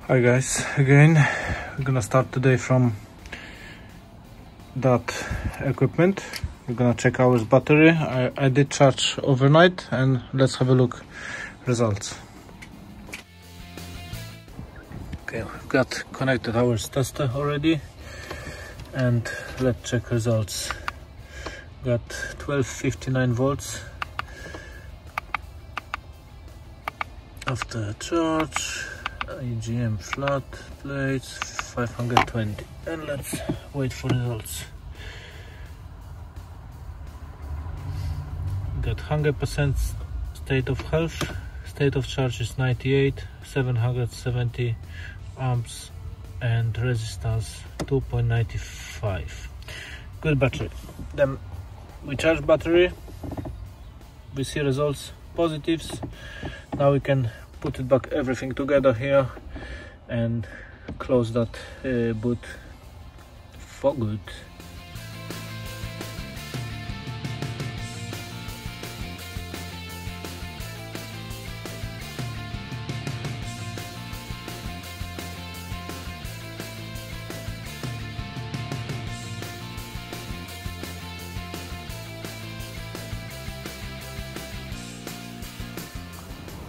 Hi guys, again we're gonna start today from that equipment. We're gonna check our battery. I did charge overnight, and let's have a look results. Okay, we've got connected our tester already, and let's check results. Got 1259 volts after charge. AGM flat plates 520, and let's wait for results. Got 100% state of health, state of charge is 98, 770 amps, and resistance 2.95. Good battery. Then we charge battery, we see results, positives. Now we can put it back, everything together here, and close that boot for good.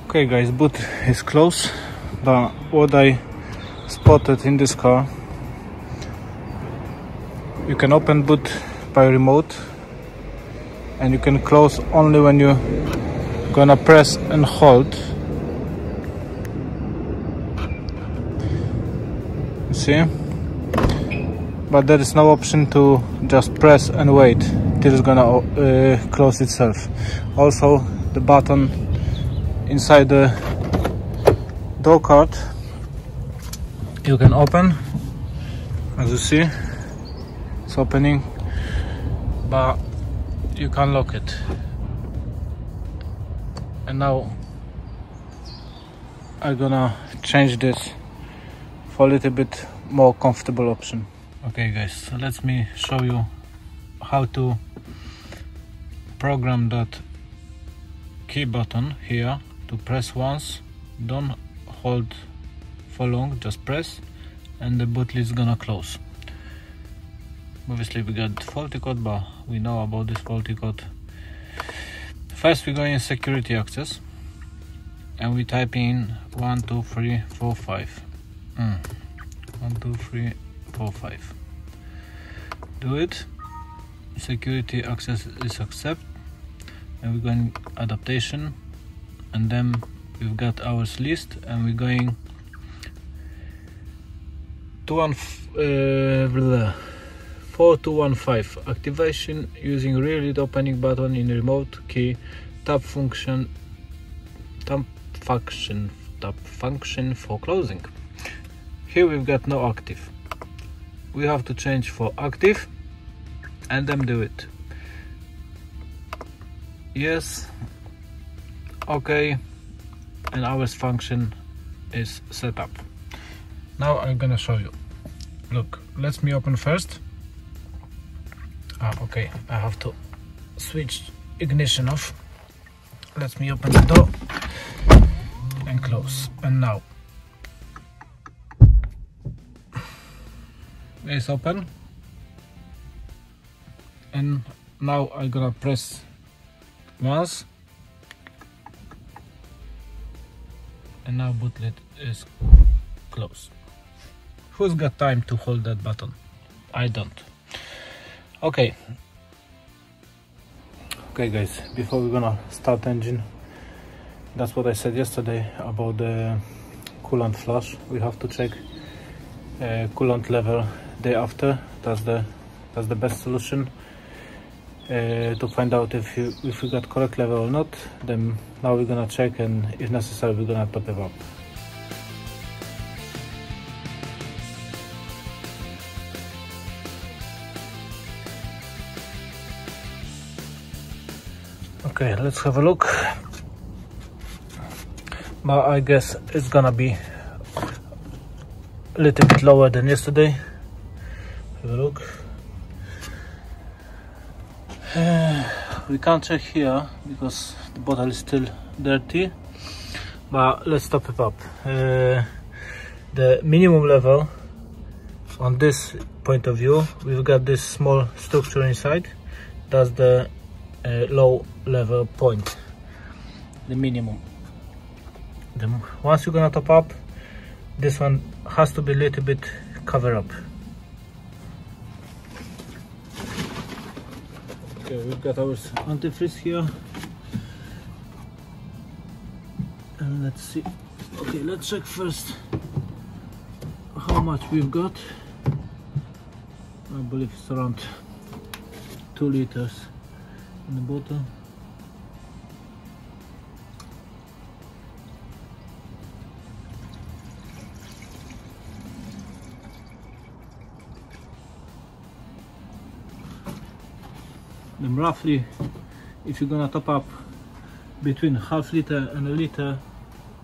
Okay guys, boot is closed, but what I spotted in this car, you can open boot by remote, and you can close only when you're gonna press and hold. You see? But there is no option to just press and wait till it's gonna close itself. Also, the button inside the door card, you can open, as you see, it's opening, but you can lock it. And now I'm gonna change this for a little bit more comfortable option. Okay guys, so let me show you how to program that key button here. To press once, don't hold for long, just press, and the boot lid is gonna close. Obviously we got faulty code, but we know about this faulty code. First we go in security access, and we type in 1 2 3 4 5. 1 2 3 4 5. Do it. Security access is accept, and we go in adaptation. And then we've got our list, and we're going to 4215 activation using rear lid opening button in remote key tap function for closing. Here we've got no active. We have to change for active, and then do it. Yes. Okay, and our function is set up. Now I'm gonna show you. Look, let me open first. Okay, I have to switch ignition off. Let me open the door and close. And now it's open, and now I'm gonna press once, and now boot lid is closed. Who's got time to hold that button? I don't. Okay guys, before we're gonna start engine, that's what I said yesterday about the coolant flush. We have to check coolant level day after. That's the best solution to find out if we got correct level or not. Then now we're gonna check, and if necessary we're gonna top it up. Okay, let's have a look. But I guess it's gonna be a little bit lower than yesterday. Have a look. We can't check here because the bottle is still dirty, but let's top it up. the minimum level on this point of view, we've got this small structure inside. That's the low level point, the minimum. Then once you're gonna top up, this one has to be a little bit covered up. Okay, we've got our antifreeze here, and let's see. Okay, let's check first how much we've got. I believe it's around 2 liters in the bottle. Then roughly, if you're gonna top up between half liter and a liter,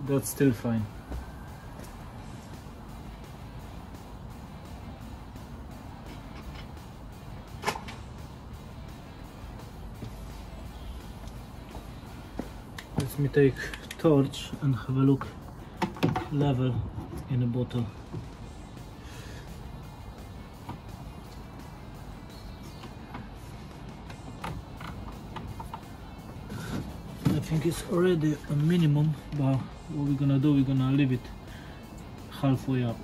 that's still fine. Let me take torch and have a look level in the bottle. I think it's already a minimum, but what we're gonna do, we're gonna leave it halfway up.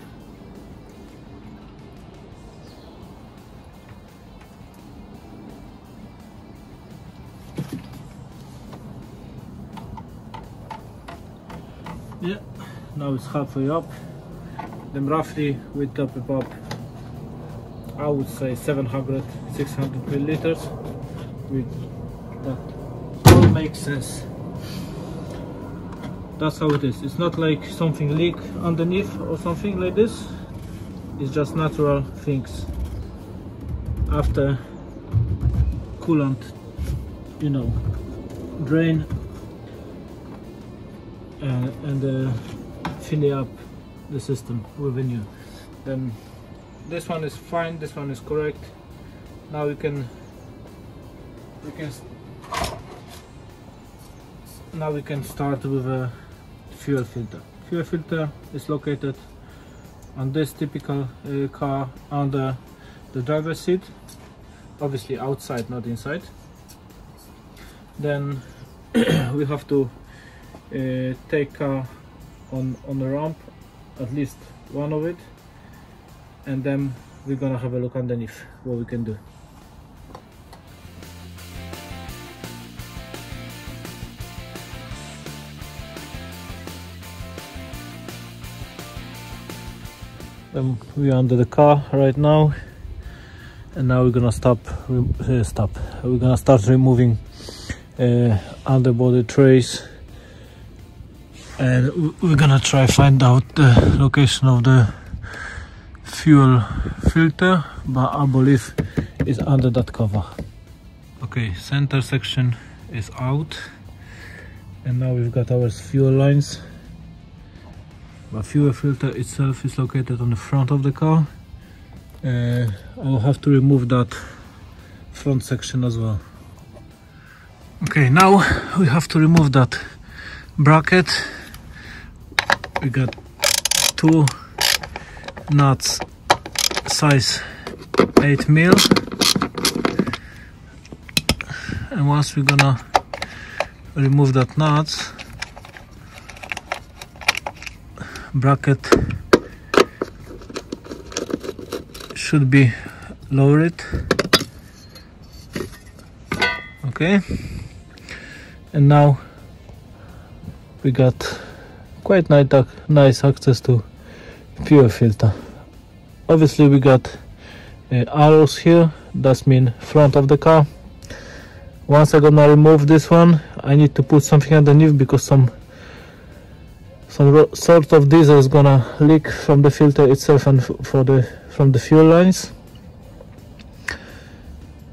Yeah, now it's halfway up. Then roughly we top it up, I would say 700-600 milliliters. That all makes sense. That's how it is. It's not like something leak underneath or something like this. It's just natural things after coolant, you know, drain and fill up the system within you. Then this one is fine, this one is correct. Now we can start with a fuel filter. Fuel filter is located on this typical car under the driver's seat, obviously outside, not inside. Then we have to take car on the ramp, at least one of it, and then we're gonna have a look underneath what we can do. We're under the car right now, and now we're gonna we're gonna start removing underbody trays, and we're gonna try find out the location of the fuel filter, but I believe it's under that cover. Okay, center section is out, and now we've got our fuel lines. The fuel filter itself is located on the front of the car. I'll have to remove that front section as well. Okay, now we have to remove that bracket. We got 2 nuts size 8mm, and once we're gonna remove that nuts, bracket should be lowered. Okay, and now we got quite nice access to fuel filter. Obviously we got arrows here, that's mean front of the car. Once I'm gonna remove this one, I need to put something underneath because some sort of diesel is gonna leak from the filter itself and from the fuel lines,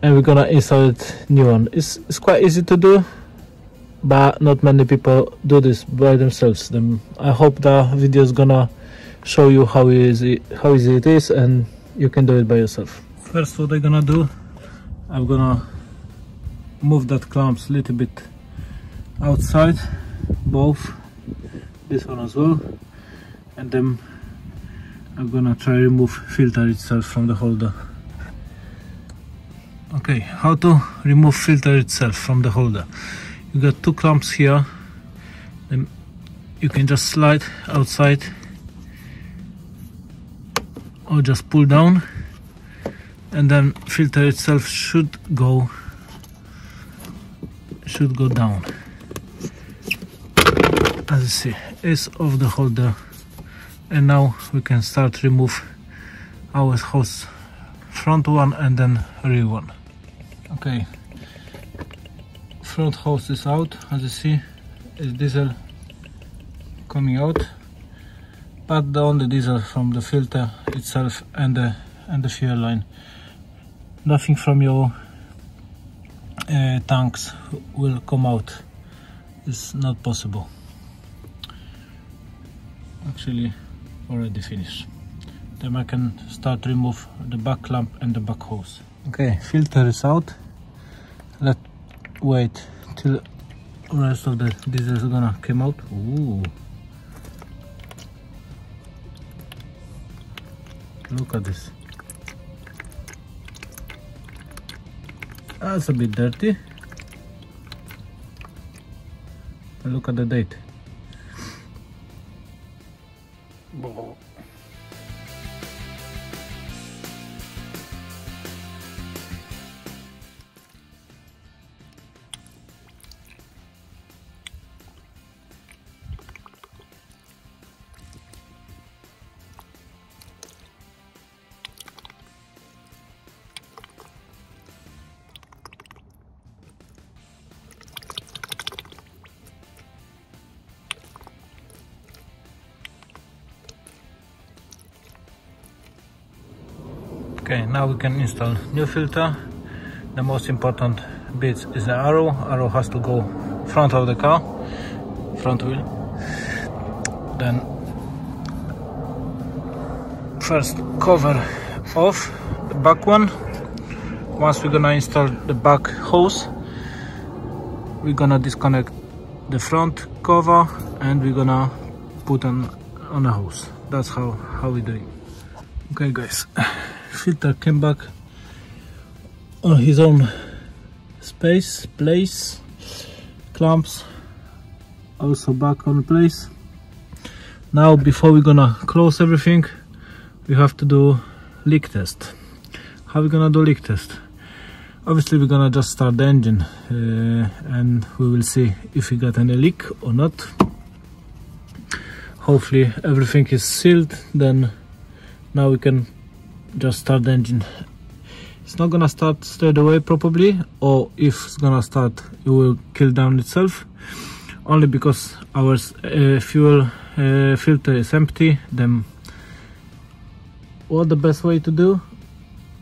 and we're gonna insert new one. It's quite easy to do, but not many people do this by themselves. I hope the video is gonna show you how easy it is, and you can do it by yourself. First, what I'm gonna do, I'm gonna move that clamps a little bit outside, both, this one as well, and then I'm gonna try remove filter itself from the holder. Okay, how to remove filter itself from the holder? You got two clamps here, and you can just slide outside or just pull down, and then filter itself should go down. As you see, it's off the holder, and now we can start remove our hose, front one and then rear one. Okay, front hose is out. As you see, is diesel coming out, but the only diesel from the filter itself and the fuel line. Nothing from your tanks will come out. It's not possible. Actually, already finished. Then I can start remove the back clamp and the back hose. Okay, filter is out. Let's wait till the rest of the diesel is gonna come out. Ooh, look at this. That's a bit dirty. Look at the date. Okay, now we can install new filter. The most important bit is the arrow. Arrow has to go front of the car, front wheel. Then first cover off the back one. Once we're gonna install the back hose, we're gonna disconnect the front cover and we're gonna put on a hose. That's how we do it. Okay guys, filter came back on his own place, clamps also back on place. Now before we're gonna close everything, we have to do leak test. How we gonna do leak test? Obviously we're gonna just start the engine and we will see if we got any leak or not. Hopefully everything is sealed, then now we can just start the engine. It's not gonna start straight away probably, or if it's gonna start it will kill down itself, only because our fuel filter is empty. Then what the best way to do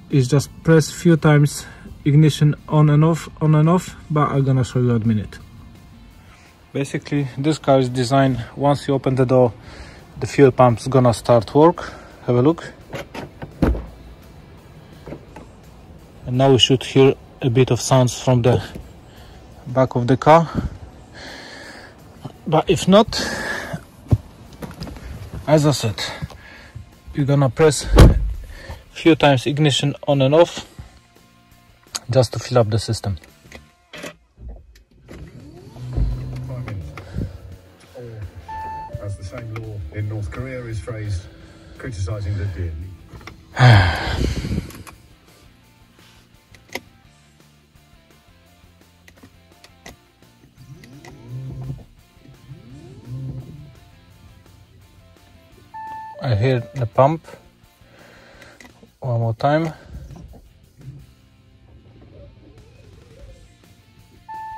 is just press few times ignition on and off, but I'm gonna show you in a minute. Basically this car is designed, once you open the door the fuel pump's gonna start work. Have a look. And now we should hear a bit of sounds from the back of the car, but if not, as I said, you're gonna press few times ignition on and off just to fill up the system. As the same law in North Korea is phrased, criticizing the deer. I hear the pump one more time.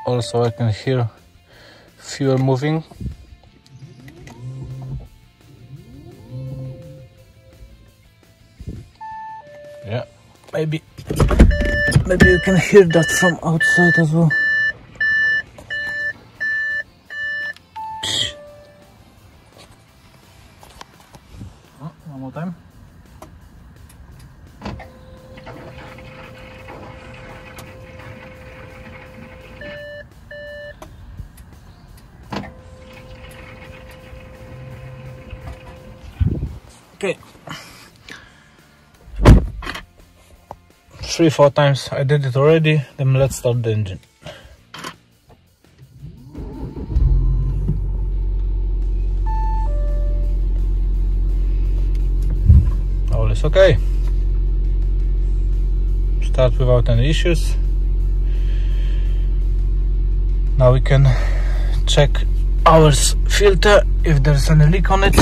Also I can hear fuel moving. Yeah, maybe you can hear that from outside as well. One more time. Okay, 3-4 times I did it already. Then let's start the engine. All is okay. Start without any issues. Now we can check our filter if there's any leak on it.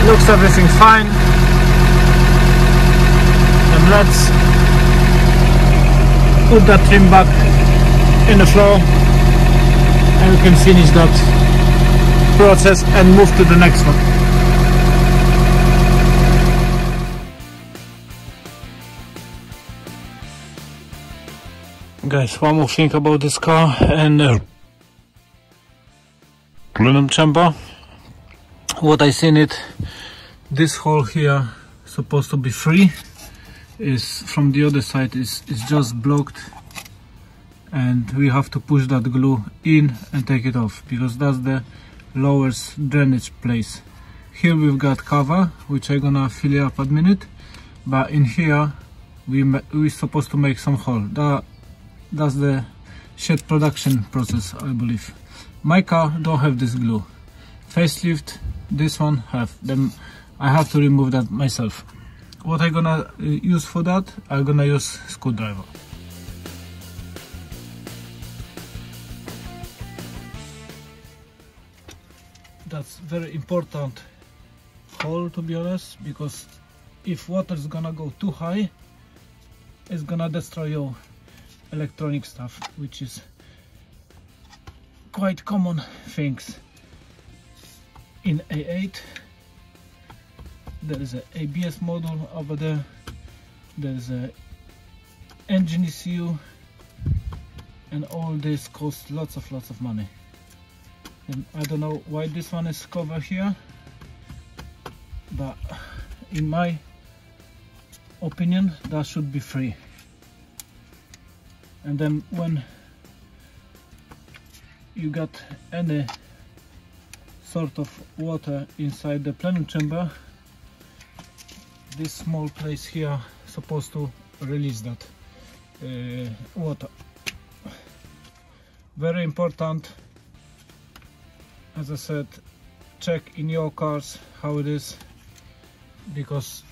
Looks everything fine. And let's put that trim back in the floor and we can finish that process and move to the next one. Guys, one more thing about this car and plenum chamber. What I seen it, this hole here supposed to be free, is from the other side is just blocked, and we have to push that glue in and take it off because that's the lowest drainage place. Here we've got cover which I'm gonna fill up at minute, but in here we supposed to make some hole. That's the shed production process, I believe. My car don't have this glue. Facelift, this one have. Then I have to remove that myself. What I'm gonna use for that, I'm gonna use screwdriver. That's very important hole, to be honest, because if water is gonna go too high, it's gonna destroy your electronic stuff, which is quite common things in A8. There is a ABS module over there. There is a engine ECU, and all this costs lots of money. And I don't know why this one is covered here, but in my opinion that should be free. And then when you got any sort of water inside the plenum chamber, this small place here supposed to release that water. Very important, as I said, check in your cars how it is, because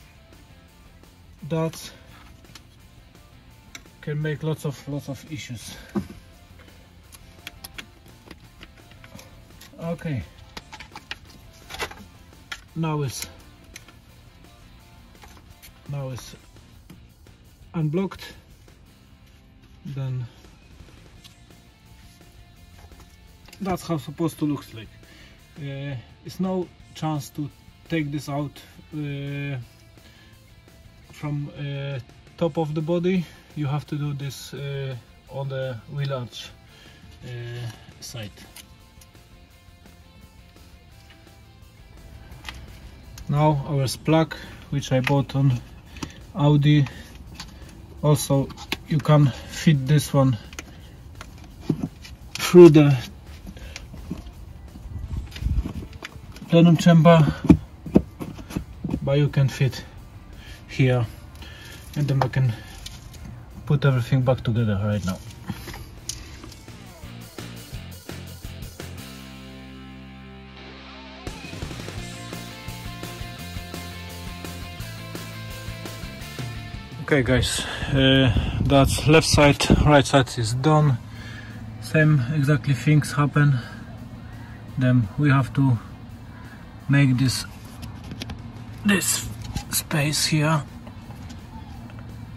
that can make lots of issues. Okay, now it's unblocked. Then that's how it's supposed to look like. It's no chance to take this out from top of the body. You have to do this on the wheel arch side. Now our plug, which I bought on Audi. Also you can fit this one through the plenum chamber, but you can fit here, and then we can put everything back together right now. Okay guys, that's left side, right side is done. Same exactly things happen. Then we have to make this space here,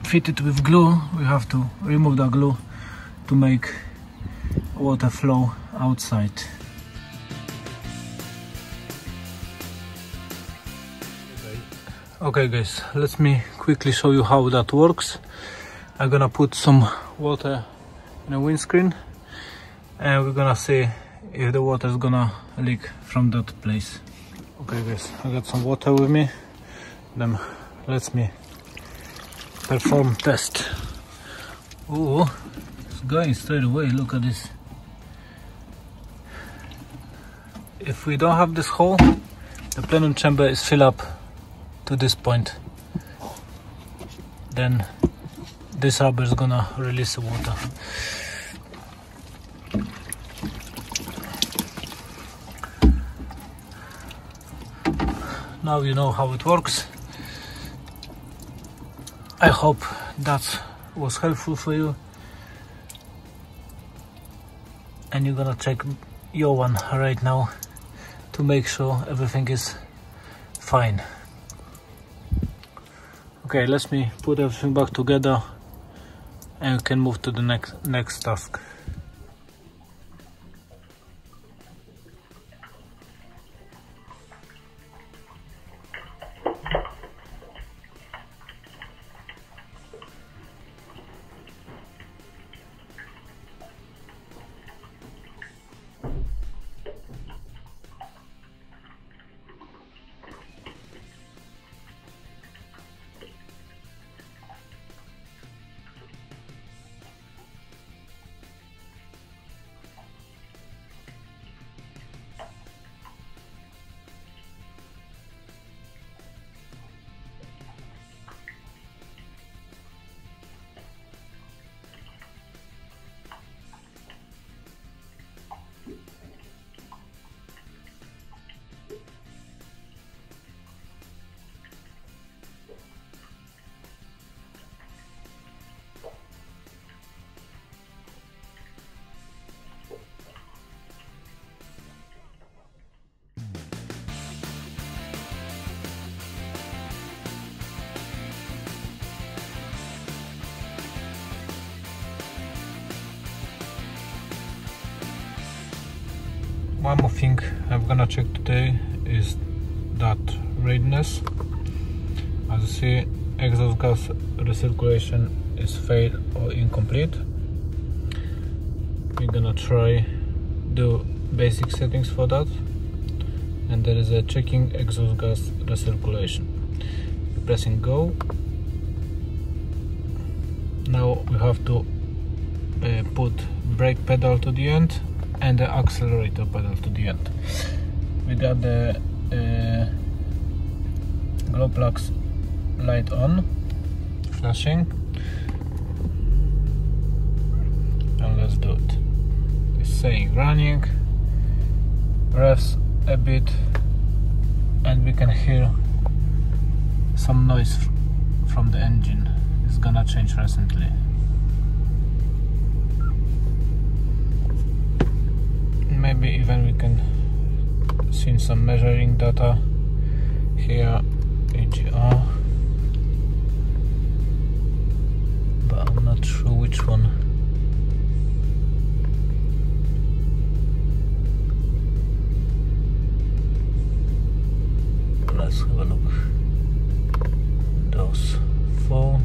fit it with glue. We have to remove the glue to make water flow outside. Okay guys, let me quickly show you how that works. I'm gonna put some water in the windscreen and we're gonna see if the water is gonna leak from that place. Okay guys, I got some water with me. Then let me perform test. Oh, it's going straight away. Look at this. If we don't have this hole, the plenum chamber is filled up to this point. Then this rubber is gonna release the water. Now you know how it works. I hope that was helpful for you, and you're gonna check your one right now to make sure everything is fine. Okay, let me put everything back together and we can move to the next task. One more thing I'm gonna check today is that readiness. As you see, exhaust gas recirculation is failed or incomplete. We're gonna try do basic settings for that, and there is a checking exhaust gas recirculation. Pressing go. Now we have to put brake pedal to the end and the accelerator pedal to the end. We got the glow plugs light on, flashing, and let's do it. It's saying running, revs a bit, and we can hear some noise from the engine. It's gonna change recently. Maybe even we can see some measuring data here, AGR, but I'm not sure which one. Let's have a look. Those 4.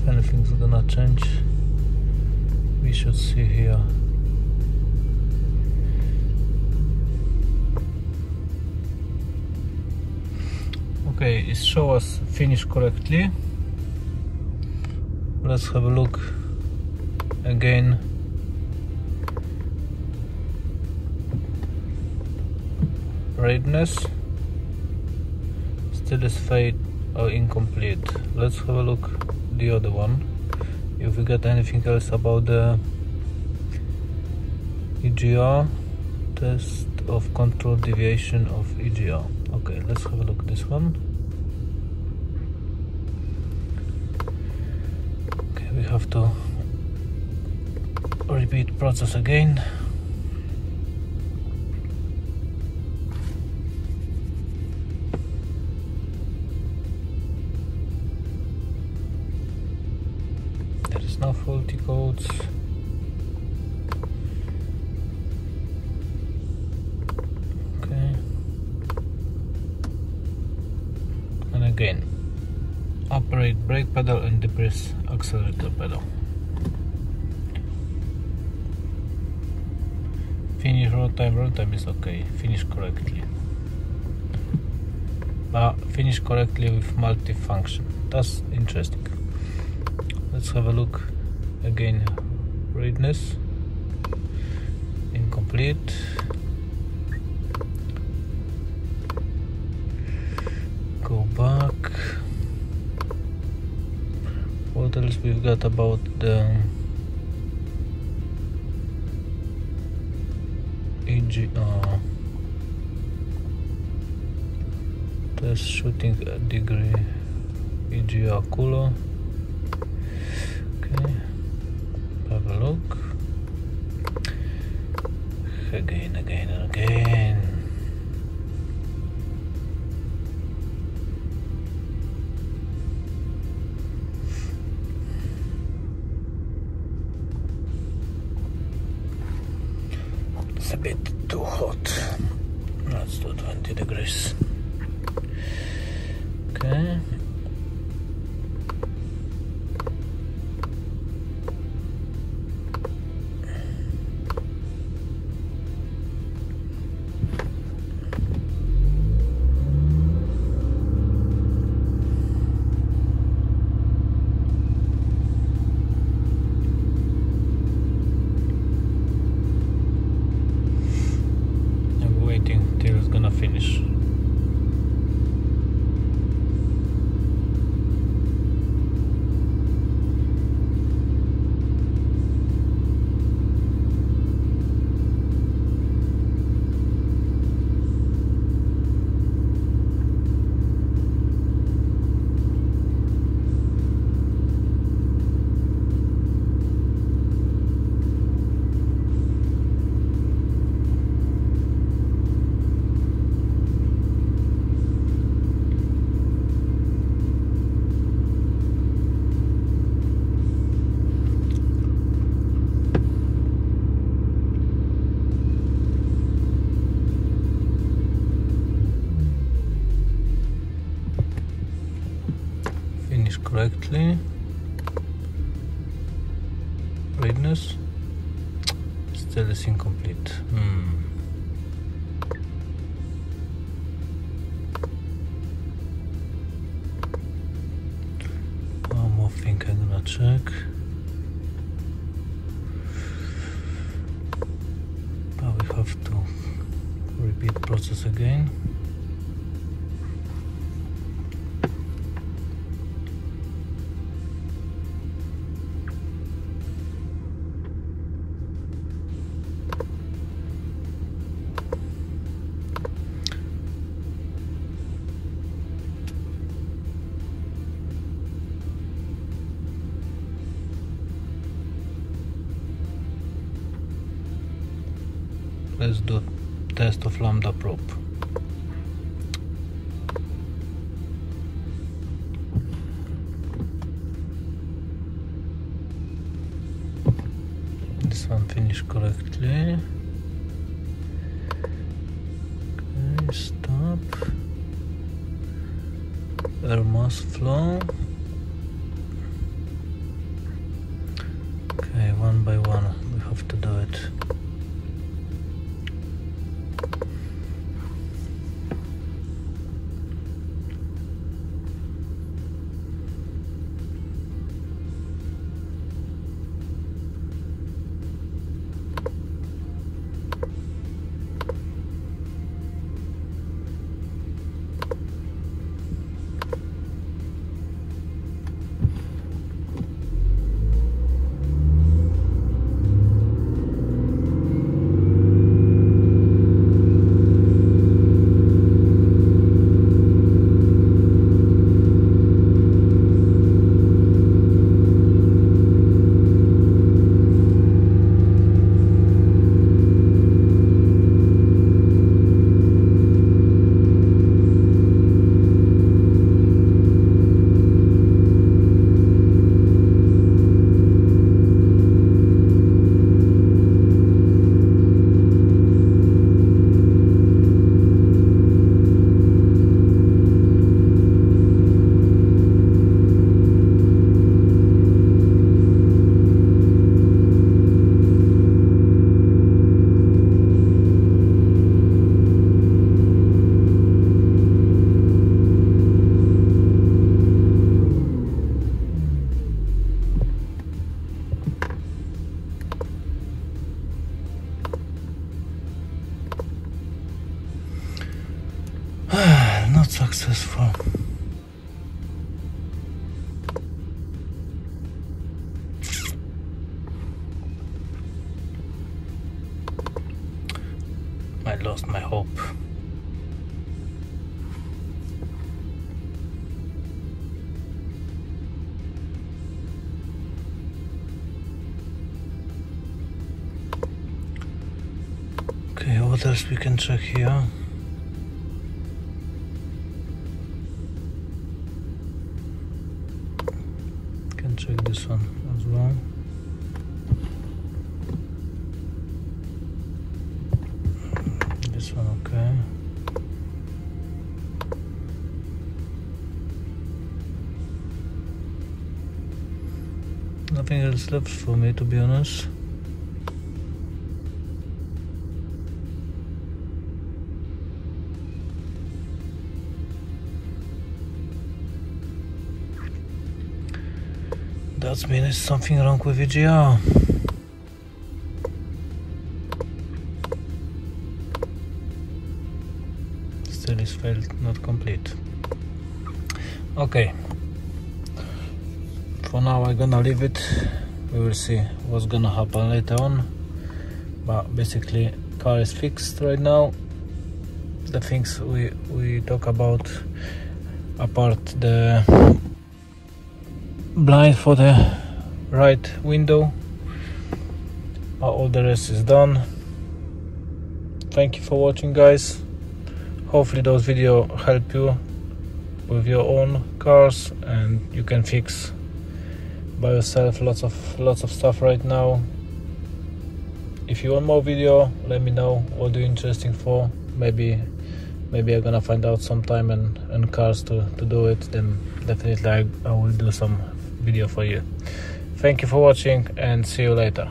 Anything's gonna change, we should see here. Okay, it shows us finished correctly. Let's have a look again. Readiness still is failed or incomplete. Let's have a look the other one, if we get anything else about the EGR, test of control deviation of EGR. Okay, let's have a look at this one. Okay, we have to repeat process again. No faulty codes. Okay, and again. Operate brake pedal and depress accelerator pedal. Finish runtime is okay, finish correctly. But finish correctly with multifunction, that's interesting. Let's have a look again. Readiness, incomplete. Go back. What else we've got about the V.A.G? Test shooting degree V.A.G Aculo. Okay, have a look. Again and again. It's a bit too hot. Let's do 20 degrees. Okay. Till it's gonna finish. Finish correctly. Readiness still is incomplete. One more thing I'm gonna check. But we have to repeat process again. Let's do test of lambda probe. This one finished correctly. Okay, stop. Air mass flow. Okay, one by one we have to do it. lost my hope. Okay, what else we can check here? Can check this one as well. This one, okay. Nothing else left for me, to be honest. That means there's something wrong with V.A.G. Still is failed, not complete. Okay. For now I'm gonna leave it. We will see what's gonna happen later on. But basically car is fixed right now. The things we talk about, apart the blind for the right window, all the rest is done. Thank you for watching, guys. Hopefully those videos help you with your own cars and you can fix by yourself lots of stuff right now. If you want more video, let me know what you're interested for. Maybe I'm gonna find out some time and cars to do it, then definitely I will do some video for you. Thank you for watching and see you later.